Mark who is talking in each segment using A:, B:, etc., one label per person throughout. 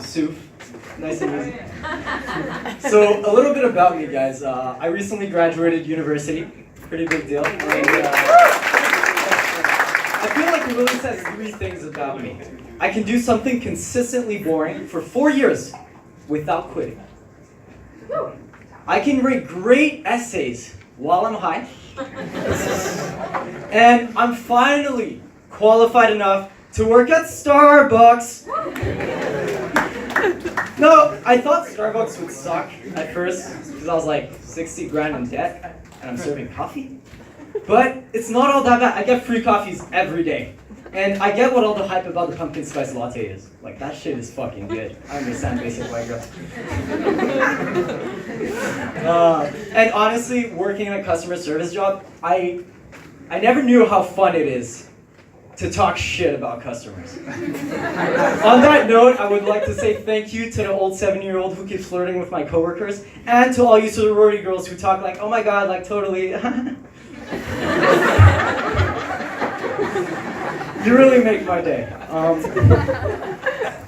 A: Suf. Nice and easy. So, a little bit about me, guys. I recently graduated university. Pretty big deal. And, I feel like it really says three things about me. I can do something consistently boring for 4 years without quitting. I can write great essays while I'm high. And I'm finally qualified enough to work at Starbucks. No, I thought Starbucks would suck at first because I was like 60 grand in debt and I'm serving coffee. But it's not all that bad. I get free coffees every day. And I get what all the hype about the pumpkin spice latte is. Like, that shit is fucking good. I understand basic white girl. And honestly, working in a customer service job, I never knew how fun it is to talk shit about customers. On that note, I would like to say thank you to the old 7-year-old who keeps flirting with my coworkers, and to all you sorority girls who talk like, oh my god, like totally. You really make my day.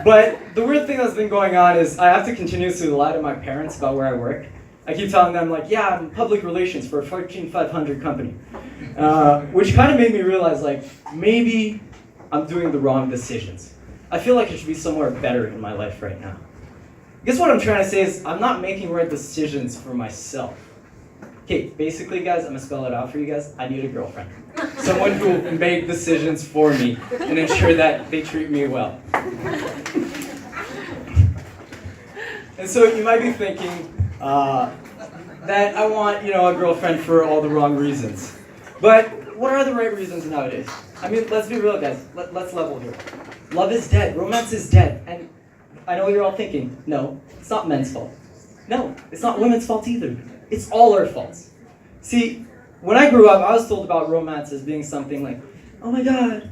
A: But the weird thing that's been going on is I have to continuously lie to my parents about where I work. I keep telling them like, yeah, I'm public relations for a Fortune 500 company. Which kind of made me realize like, maybe I'm doing the wrong decisions. I feel like I should be somewhere better in my life right now. I guess what I'm trying to say is I'm not making right decisions for myself. Okay, basically guys, I'm gonna spell it out for you guys. I need a girlfriend. Someone who will make decisions for me and ensure that they treat me well. And so you might be thinking that I want, a girlfriend for all the wrong reasons. But what are the right reasons nowadays? I mean, let's be real, guys. Let's level here. Love is dead. Romance is dead. And I know what you're all thinking. No, it's not men's fault. No, it's not women's fault either. It's all our faults. See, when I grew up, I was told about romance as being something like, oh my god,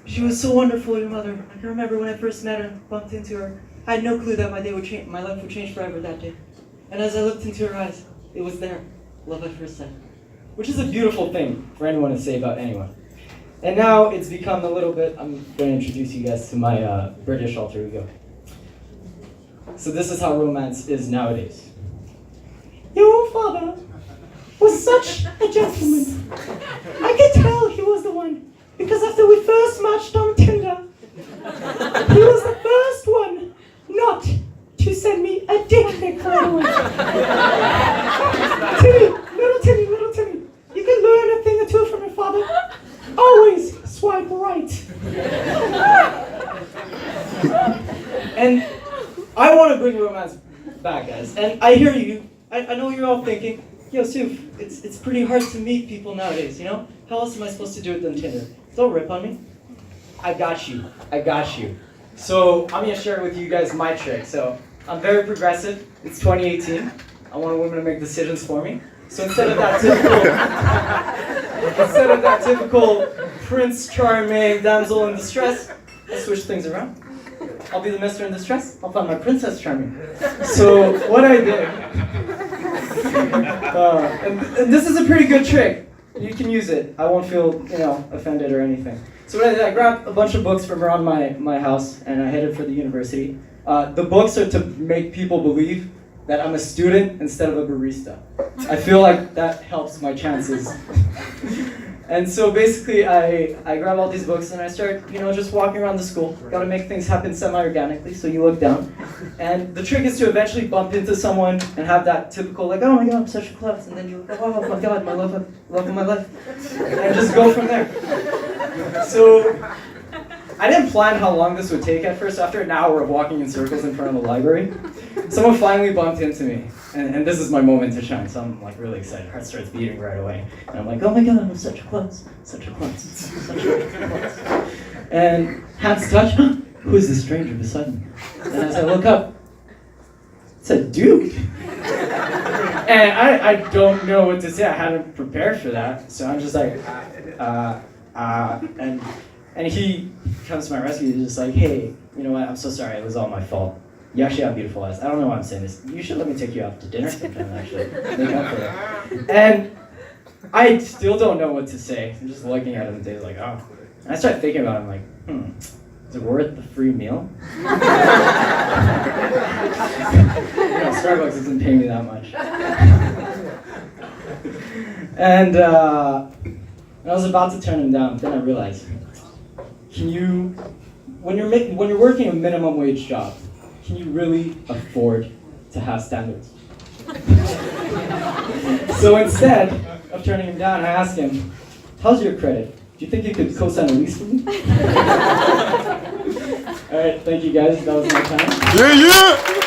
A: she was so wonderful, your mother. I can remember when I first met her, bumped into her. I had no clue that my life would change forever that day. And as I looked into her eyes, it was there. Love at first sight. Which is a beautiful thing for anyone to say about anyone. And now it's become a little bit, I'm going to introduce you guys to my British alter ego. So this is how romance is nowadays. Your father was such a gentleman. I could tell he was the one, because after we first matched on Tinder, he was the first one not to send me a dick pic right away. Little Timmy, you can learn a thing or two from your father. Always swipe right. And I want to bring romance back, guys. And I hear you. I know you're all thinking, yo, Suf, it's pretty hard to meet people nowadays, How else am I supposed to do it than Tinder? Don't rip on me. I got you. So I'm going to share with you guys my trick. So I'm very progressive. It's 2018. I want a woman to make decisions for me. So instead of that typical Prince Charming damsel in distress, I'll switch things around. I'll be the Mr. in distress. I'll find my Princess Charming. So what I did, and this is a pretty good trick. You can use it. I won't feel, offended or anything. So what I did, I grabbed a bunch of books from around my house, and I headed for the university. The books are to make people believe that I'm a student instead of a barista. I feel like that helps my chances. And so basically, I grab all these books and I start, just walking around the school. Gotta make things happen semi-organically, so you look down. And the trick is to eventually bump into someone and have that typical, like, oh my god, I'm such a klutz. And then you go, oh my god, my love of my life. And just go from there. So, I didn't plan how long this would take at first. After an hour of walking in circles in front of the library, someone finally bumped into me. And this is my moment to shine, so I'm like really excited. Heart starts beating right away. And I'm like, oh my god, I'm such a klutz. And hands touch, who is this stranger beside me? And as I look up, it's a dude. And I don't know what to say. I hadn't prepared for that. So I'm just like, and he comes to my rescue. He's just like, hey, you know what? I'm so sorry. It was all my fault. You actually have beautiful eyes. I don't know why I'm saying this. You should let me take you out to dinner sometime, actually. Make up for it. And I still don't know what to say. I'm just looking at him and he's like, oh. And I start thinking about it. I'm like, is it worth the free meal? pay me that much. And I was about to turn him down, then I realized, when you're working a minimum wage job, can you really afford to have standards? So instead of turning him down, I asked him, how's your credit? Do you think you could co-sign a lease for me? All right, thank you guys. That was my time.
B: Yeah, yeah!